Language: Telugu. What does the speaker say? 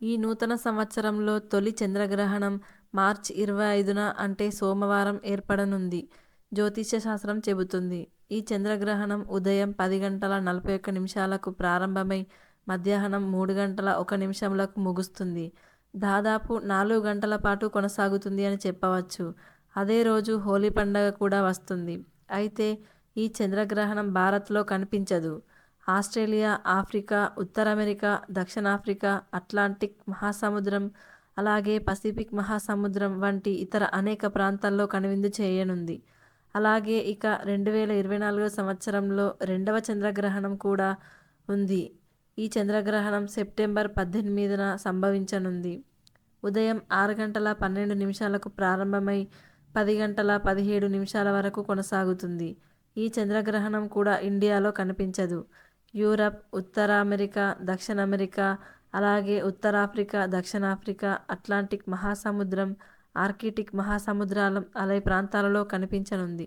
ఈ నూతన సంవత్సరంలో తొలి చంద్రగ్రహణం మార్చి 25న అంటే సోమవారం ఏర్పడనుంది జ్యోతిష్య శాస్త్రం చెబుతుంది. ఈ చంద్రగ్రహణం ఉదయం 10:41 ప్రారంభమై మధ్యాహ్నం 3:01 ముగుస్తుంది. దాదాపు 4 గంటల పాటు కొనసాగుతుంది అని చెప్పవచ్చు. అదే రోజు హోలీ పండగ కూడా వస్తుంది. అయితే ఈ చంద్రగ్రహణం భారత్లో కనిపించదు. ఆస్ట్రేలియా, ఆఫ్రికా, ఉత్తర అమెరికా, దక్షిణాఫ్రికా, అట్లాంటిక్ మహాసముద్రం, అలాగే పసిఫిక్ మహాసముద్రం వంటి ఇతర అనేక ప్రాంతాల్లో కనువిందు చేయనుంది. అలాగే ఇక 2024 సంవత్సరంలో రెండవ చంద్రగ్రహణం కూడా ఉంది. ఈ చంద్రగ్రహణం సెప్టెంబర్ 18న సంభవించనుంది. ఉదయం 6:12 ప్రారంభమై 10:17 వరకు కొనసాగుతుంది. ఈ చంద్రగ్రహణం కూడా ఇండియాలో కనిపించదు. యూరప్, ఉత్తర అమెరికా, దక్షిణ అమెరికా, అలాగే ఉత్తరాఫ్రికా, దక్షిణాఫ్రికా, అట్లాంటిక్ మహాసముద్రం, ఆర్కిటిక్ మహాసముద్రాల ప్రాంతాలలో కనిపించనుంది.